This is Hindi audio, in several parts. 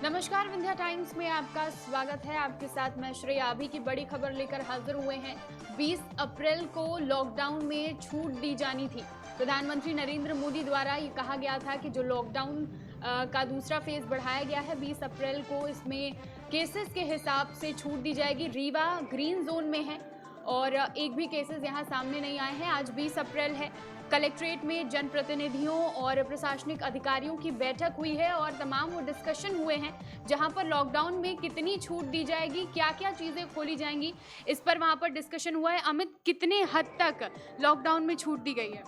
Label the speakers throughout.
Speaker 1: नमस्कार, विंध्या टाइम्स में आपका स्वागत है। आपके साथ मैं श्रेया। अभी की बड़ी खबर लेकर हाजिर हुए हैं। 20 अप्रैल को लॉकडाउन में छूट दी जानी थी। प्रधानमंत्री नरेंद्र मोदी द्वारा ये कहा गया था कि जो लॉकडाउन का दूसरा फेज बढ़ाया गया है 20 अप्रैल को, इसमें केसेस के हिसाब से छूट दी जाएगी। रीवा ग्रीन जोन में है और एक भी केसेस यहाँ सामने नहीं आए हैं। आज 20 अप्रैल है। कलेक्ट्रेट में जनप्रतिनिधियों और प्रशासनिक अधिकारियों की बैठक हुई है और तमाम वो डिस्कशन हुए हैं जहां पर लॉकडाउन में कितनी छूट दी जाएगी, क्या क्या चीज़ें खोली जाएंगी, इस पर वहां पर डिस्कशन हुआ है। अमित, कितने हद तक लॉकडाउन में छूट दी गई है?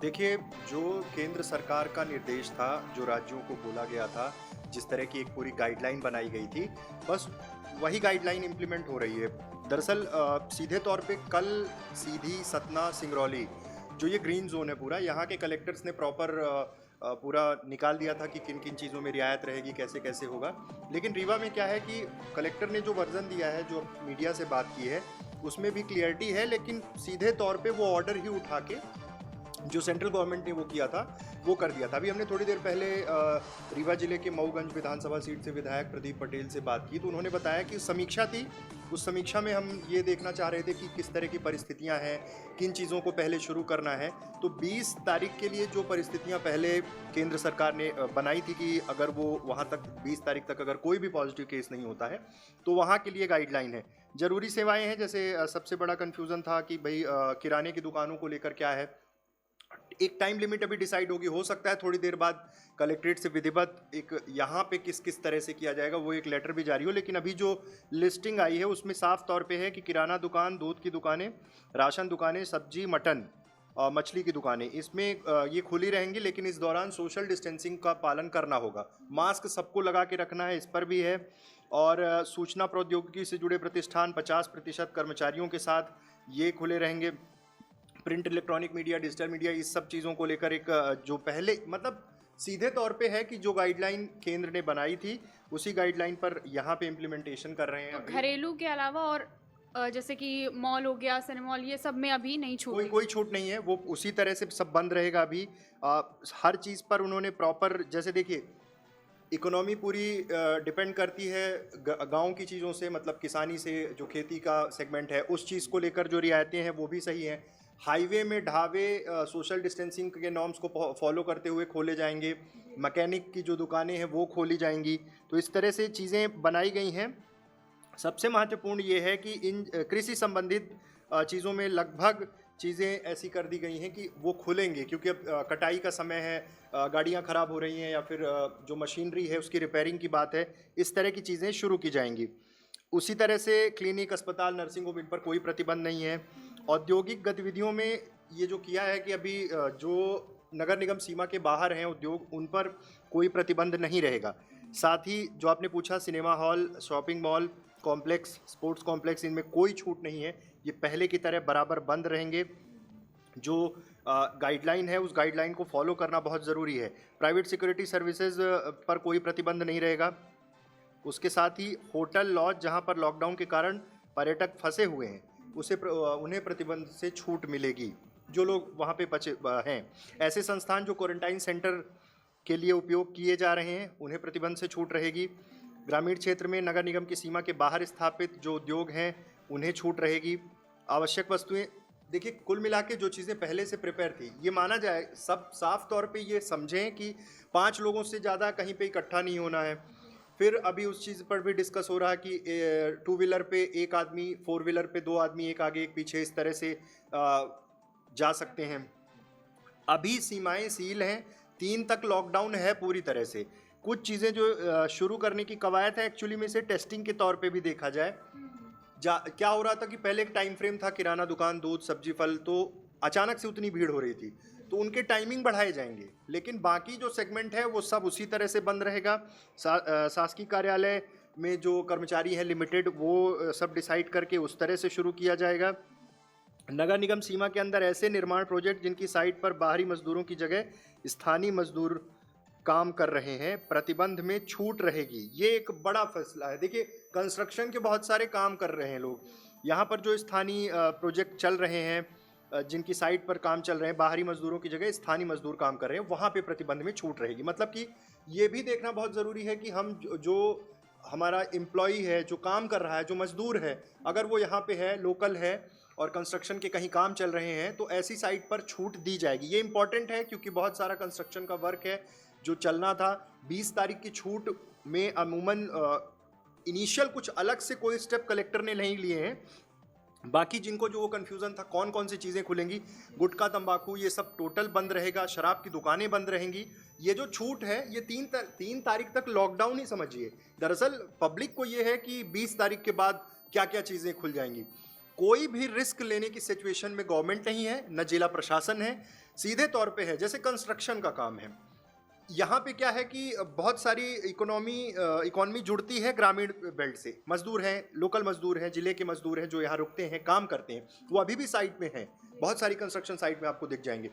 Speaker 2: देखिए, जो केंद्र सरकार का निर्देश था, जो राज्यों को बोला गया था, जिस तरह की एक पूरी गाइडलाइन बनाई गई थी, बस वही गाइडलाइन इम्प्लीमेंट हो रही है। दरअसल सीधे तौर पे कल सीधी, सतना, सिंगरौली, जो ये ग्रीन जोन है पूरा, यहाँ के कलेक्टर्स ने प्रॉपर पूरा निकाल दिया था कि किन किन चीज़ों में रियायत रहेगी, कैसे कैसे होगा। लेकिन रीवा में क्या है कि कलेक्टर ने जो वर्जन दिया है, जो मीडिया से बात की है, उसमें भी क्लियरिटी है, लेकिन सीधे तौर पे वो ऑर्डर ही उठा के जो सेंट्रल गवर्नमेंट ने वो किया था वो कर दिया था। अभी हमने थोड़ी देर पहले रीवा जिले के मऊगंज विधानसभा सीट से विधायक प्रदीप पटेल से बात की, तो उन्होंने बताया कि समीक्षा थी। उस समीक्षा में हम ये देखना चाह रहे थे कि किस तरह की परिस्थितियां हैं, किन चीज़ों को पहले शुरू करना है। तो 20 तारीख के लिए जो परिस्थितियां पहले केंद्र सरकार ने बनाई थी कि अगर वो वहाँ तक 20 तारीख तक अगर कोई भी पॉजिटिव केस नहीं होता है तो वहाँ के लिए गाइडलाइन है। ज़रूरी सेवाएँ हैं, जैसे सबसे बड़ा कन्फ्यूज़न था कि भाई किराने की दुकानों को लेकर क्या है। एक टाइम लिमिट अभी डिसाइड होगी, हो सकता है थोड़ी देर बाद कलेक्ट्रेट से विधिवत एक यहाँ पे किस किस तरह से किया जाएगा वो एक लेटर भी जारी हो। लेकिन अभी जो लिस्टिंग आई है उसमें साफ तौर पे है कि किराना दुकान, दूध की दुकानें, राशन दुकानें, सब्जी, मटन और मछली की दुकानें, इसमें ये खुली रहेंगी, लेकिन इस दौरान सोशल डिस्टेंसिंग का पालन करना होगा। मास्क सबको लगा के रखना है, इस पर भी है। और सूचना प्रौद्योगिकी से जुड़े प्रतिष्ठान 50% कर्मचारियों के साथ ये खुले रहेंगे। Print, electronic media, digital media, इस सब चीज़ों को लेकर एक जो पहले मतलब सीधे तौर पे है कि जो गाइडलाइन केंद्र ने बनाई थी उसी गाइडलाइन पर यहाँ पे इम्प्लीमेंटेशन कर रहे हैं।
Speaker 1: तो घरेलू के अलावा और जैसे कि मॉल हो गया, सिनेमॉल, ये सब में अभी नहीं छूट?
Speaker 2: कोई छूट नहीं है, वो उसी तरह से सब बंद रहेगा अभी। हर चीज़ पर उन्होंने प्रॉपर, जैसे देखिए, इकोनॉमी पूरी डिपेंड करती है गांव की चीज़ों से, मतलब किसानी से, जो खेती का सेगमेंट है उस चीज़ को लेकर जो रियायतें हैं वो भी सही हैं। हाईवे में ढाबे सोशल डिस्टेंसिंग के नॉर्म्स को फॉलो करते हुए खोले जाएंगे। मैकेनिक की जो दुकानें हैं वो खोली जाएंगी। तो इस तरह से चीज़ें बनाई गई हैं। सबसे महत्वपूर्ण ये है कि इन कृषि संबंधित चीज़ों में लगभग चीज़ें ऐसी कर दी गई हैं कि वो खुलेंगे, क्योंकि अब कटाई का समय है, गाड़ियाँ ख़राब हो रही हैं या फिर जो मशीनरी है उसकी रिपेयरिंग की बात है, इस तरह की चीज़ें शुरू की जाएंगी। उसी तरह से क्लिनिक, अस्पताल, नर्सिंग होम, इन पर कोई प्रतिबंध नहीं है। औद्योगिक गतिविधियों में ये जो किया है कि अभी जो नगर निगम सीमा के बाहर हैं उद्योग, उन पर कोई प्रतिबंध नहीं रहेगा। साथ ही जो आपने पूछा, cinema hall, shopping mall complex, sports complex, इनमें कोई छूट नहीं है, ये पहले की तरह बराबर बंद रहेंगे। जो गाइडलाइन है उस गाइडलाइन को फॉलो करना बहुत ज़रूरी है। प्राइवेट सिक्योरिटी सर्विसेज पर कोई प्रतिबंध नहीं रहेगा। उसके साथ ही होटल, लॉज, जहां पर लॉकडाउन के कारण पर्यटक फंसे हुए हैं उन्हें प्रतिबंध से छूट मिलेगी, जो लोग वहां पे बचे हैं। ऐसे संस्थान जो क्वारंटाइन सेंटर के लिए उपयोग किए जा रहे हैं उन्हें प्रतिबंध से छूट रहेगी। ग्रामीण क्षेत्र में नगर निगम की सीमा के बाहर स्थापित जो उद्योग हैं उन्हें छूट रहेगी। आवश्यक वस्तुएं, देखिए, कुल मिला के जो चीज़ें पहले से प्रिपेयर थी, ये माना जाए, सब साफ तौर पे ये समझें कि 5 लोगों से ज़्यादा कहीं पे इकट्ठा नहीं होना है। फिर अभी उस चीज़ पर भी डिस्कस हो रहा है कि 2 व्हीलर पे एक आदमी, 4 व्हीलर पे 2 आदमी, एक आगे एक पीछे, इस तरह से जा सकते हैं। अभी सीमाएं सील हैं, 3 तक लॉकडाउन है पूरी तरह से। कुछ चीज़ें जो शुरू करने की कवायद है, एक्चुअली में इसे टेस्टिंग के तौर पे भी देखा जाए। क्या हो रहा था कि पहले एक टाइम फ्रेम था, किराना दुकान, दूध, सब्जी, फल, तो अचानक से उतनी भीड़ हो रही थी, तो उनके टाइमिंग बढ़ाए जाएंगे। लेकिन बाकी जो सेगमेंट है वो सब उसी तरह से बंद रहेगा। शासकीय कार्यालय में जो कर्मचारी हैं लिमिटेड, वो सब डिसाइड करके उस तरह से शुरू किया जाएगा। नगर निगम सीमा के अंदर ऐसे निर्माण प्रोजेक्ट जिनकी साइट पर बाहरी मजदूरों की जगह स्थानीय मजदूर काम कर रहे हैं, प्रतिबंध में छूट रहेगी। ये एक बड़ा फैसला है। देखिए, कंस्ट्रक्शन के बहुत सारे काम कर रहे हैं लोग, यहाँ पर जो स्थानीय प्रोजेक्ट चल रहे हैं, जिनकी साइट पर काम चल रहे हैं, बाहरी मजदूरों की जगह स्थानीय मजदूर काम कर रहे हैं, वहाँ पे प्रतिबंध में छूट रहेगी। मतलब कि ये भी देखना बहुत ज़रूरी है कि हम जो हमारा एम्प्लॉई है, जो काम कर रहा है, जो मजदूर है, अगर वो यहाँ पे है, लोकल है और कंस्ट्रक्शन के कहीं काम चल रहे हैं, तो ऐसी साइट पर छूट दी जाएगी। ये इंपॉर्टेंट है क्योंकि बहुत सारा कंस्ट्रक्शन का वर्क है जो चलना था। 20 तारीख की छूट में अमूमन इनिशियल कुछ अलग से कोई स्टेप कलेक्टर ने नहीं लिए हैं। बाकी जिनको जो वो कन्फ्यूज़न था कौन कौन सी चीज़ें खुलेंगी, गुटखा, तंबाकू, ये सब टोटल बंद रहेगा, शराब की दुकानें बंद रहेंगी। ये जो छूट है ये 3 तारीख तक लॉकडाउन ही समझिए। दरअसल पब्लिक को ये है कि 20 तारीख के बाद क्या क्या चीज़ें खुल जाएंगी। कोई भी रिस्क लेने की सिचुएशन में गवर्नमेंट नहीं है, न जिला प्रशासन है, सीधे तौर पे है। जैसे कंस्ट्रक्शन का काम है, यहाँ पे क्या है कि बहुत सारी इकोनॉमी जुड़ती है ग्रामीण बेल्ट से। मजदूर हैं, लोकल मजदूर हैं, जिले के मजदूर हैं जो यहाँ रुकते हैं, काम करते हैं, वो अभी भी साइट में हैं। बहुत सारी कंस्ट्रक्शन साइट में आपको दिख जाएंगे,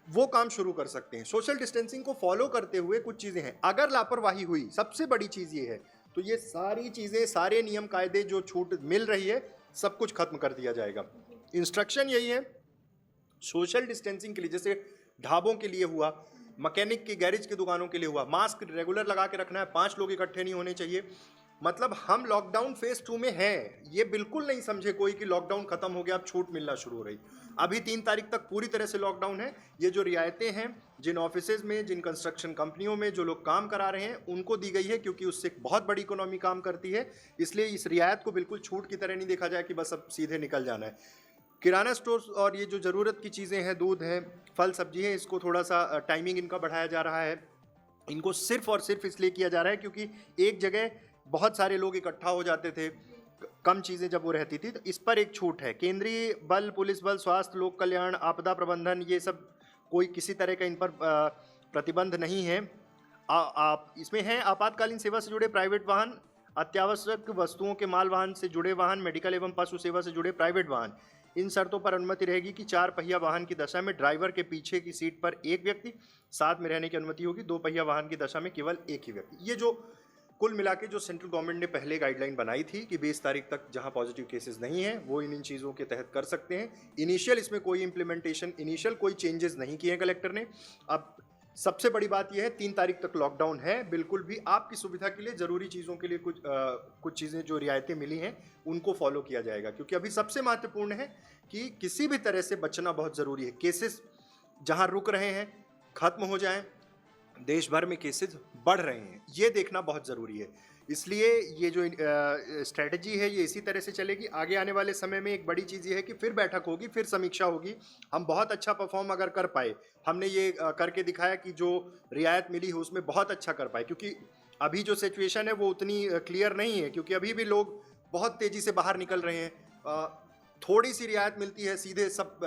Speaker 2: वो काम शुरू कर सकते हैं। सोशल डिस्टेंसिंग को फॉलो करते हुए कुछ चीज़ें हैं। अगर लापरवाही हुई, सबसे बड़ी चीज़ ये है, तो ये सारी चीज़ें, सारे नियम कायदे जो छूट मिल रही है, सब कुछ खत्म कर दिया जाएगा। इंस्ट्रक्शन यही है सोशल डिस्टेंसिंग के लिए, जैसे ढाबों के लिए हुआ, मैकेनिक की गैरेज की दुकानों के लिए हुआ, मास्क रेगुलर लगा के रखना है, 5 लोग इकट्ठे नहीं होने चाहिए। मतलब हम लॉकडाउन फेज 2 में हैं। ये बिल्कुल नहीं समझे कोई कि लॉकडाउन खत्म हो गया अब छूट मिलना शुरू हो रही। अभी 3 तारीख तक पूरी तरह से लॉकडाउन है। ये जो रियायतें हैं जिन ऑफिसेज में, जिन कंस्ट्रक्शन कंपनियों में जो लोग काम करा रहे हैं, उनको दी गई है क्योंकि उससे एक बहुत बड़ी इकोनॉमी काम करती है। इसलिए इस रियायत को बिल्कुल छूट की तरह नहीं देखा जाए कि बस अब सीधे निकल जाना है। किराना स्टोर्स और ये जो ज़रूरत की चीज़ें हैं, दूध है, फल सब्जी है, इसको थोड़ा सा टाइमिंग इनका बढ़ाया जा रहा है। इनको सिर्फ और सिर्फ इसलिए किया जा रहा है क्योंकि एक जगह बहुत सारे लोग इकट्ठा हो जाते थे, कम चीज़ें जब वो रहती थी, तो इस पर एक छूट है। केंद्रीय बल, पुलिस बल, स्वास्थ्य, लोक कल्याण, आपदा प्रबंधन, ये सब कोई किसी तरह का इन पर प्रतिबंध नहीं है। आप इसमें हैं आपातकालीन सेवा से जुड़े प्राइवेट वाहन, अत्यावश्यक वस्तुओं के माल वाहन से जुड़े वाहन, मेडिकल एवं पशु सेवा से जुड़े प्राइवेट वाहन। इन शर्तों पर अनुमति रहेगी कि 4 पहिया वाहन की दशा में ड्राइवर के पीछे की सीट पर एक व्यक्ति, साथ में रहने की अनुमति होगी। 2 पहिया वाहन की दशा में केवल एक ही व्यक्ति। ये जो कुल मिला के जो सेंट्रल गवर्नमेंट ने पहले गाइडलाइन बनाई थी कि 20 तारीख तक जहां पॉजिटिव केसेस नहीं हैं वो इन चीज़ों के तहत कर सकते हैं। इनिशियल इसमें कोई इम्प्लीमेंटेशन, इनिशियल कोई चेंजेस नहीं किए हैं कलेक्टर ने। अब सबसे बड़ी बात यह है 3 तारीख तक लॉकडाउन है। बिल्कुल भी आपकी सुविधा के लिए, ज़रूरी चीज़ों के लिए कुछ चीज़ें जो रियायतें मिली हैं उनको फॉलो किया जाएगा, क्योंकि अभी सबसे महत्वपूर्ण है कि किसी भी तरह से बचना बहुत ज़रूरी है। केसेस जहां रुक रहे हैं खत्म हो जाएं, देश भर में केसेस बढ़ रहे हैं, ये देखना बहुत ज़रूरी है। इसलिए ये जो स्ट्रेटजी है ये इसी तरह से चलेगी। आगे आने वाले समय में एक बड़ी चीज़ ये है कि फिर बैठक होगी, फिर समीक्षा होगी। हम बहुत अच्छा परफॉर्म अगर कर पाए, हमने ये करके दिखाया कि जो रियायत मिली है उसमें बहुत अच्छा कर पाए, क्योंकि अभी जो सिचुएशन है वो उतनी क्लियर नहीं है, क्योंकि अभी भी लोग बहुत तेज़ी से बाहर निकल रहे हैं। थोड़ी सी रियायत मिलती है, सीधे सब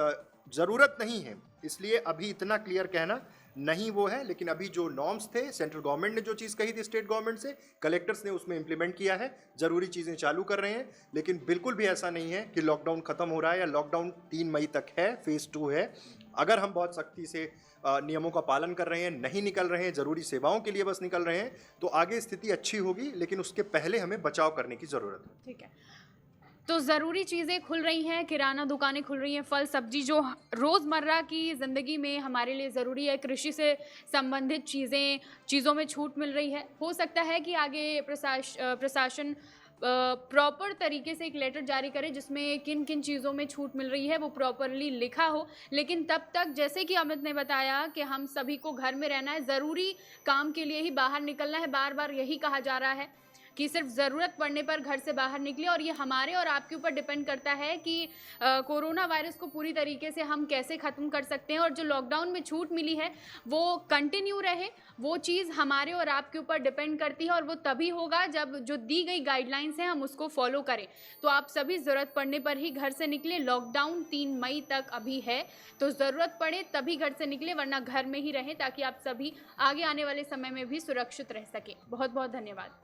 Speaker 2: ज़रूरत नहीं है, इसलिए अभी इतना क्लियर कहना नहीं वो है। लेकिन अभी जो नॉर्म्स थे, सेंट्रल गवर्नमेंट ने जो चीज़ कही थी स्टेट गवर्नमेंट से, कलेक्टर्स ने उसमें इम्प्लीमेंट किया है, ज़रूरी चीज़ें चालू कर रहे हैं। लेकिन बिल्कुल भी ऐसा नहीं है कि लॉकडाउन ख़त्म हो रहा है या लॉकडाउन 3 मई तक है, फेज़ 2 है। अगर हम बहुत सख्ती से नियमों का पालन कर रहे हैं, नहीं निकल रहे हैं, ज़रूरी सेवाओं के लिए बस निकल रहे हैं, तो आगे स्थिति अच्छी होगी। लेकिन उसके पहले हमें बचाव करने की ज़रूरत है।
Speaker 1: ठीक है, तो ज़रूरी चीज़ें खुल रही हैं, किराना दुकानें खुल रही हैं, फल सब्जी जो रोज़मर्रा की ज़िंदगी में हमारे लिए ज़रूरी है, कृषि से संबंधित चीज़ों में छूट मिल रही है। हो सकता है कि आगे प्रशासन प्रॉपर तरीके से एक लेटर जारी करे जिसमें किन किन चीज़ों में छूट मिल रही है वो प्रॉपरली लिखा हो। लेकिन तब तक, जैसे कि अमित ने बताया कि हम सभी को घर में रहना है, ज़रूरी काम के लिए ही बाहर निकलना है। बार बार यही कहा जा रहा है कि सिर्फ ज़रूरत पड़ने पर घर से बाहर निकले, और ये हमारे और आपके ऊपर डिपेंड करता है कि कोरोना वायरस को पूरी तरीके से हम कैसे ख़त्म कर सकते हैं। और जो लॉकडाउन में छूट मिली है वो कंटिन्यू रहे, वो चीज़ हमारे और आपके ऊपर डिपेंड करती है, और वो तभी होगा जब जो दी गई गाइडलाइंस हैं हम उसको फॉलो करें। तो आप सभी ज़रूरत पड़ने पर ही घर से निकले। लॉकडाउन 3 मई तक अभी है, तो ज़रूरत पड़े तभी घर से निकले, वरना घर में ही रहें ताकि आप सभी आगे आने वाले समय में भी सुरक्षित रह सकें। बहुत बहुत धन्यवाद।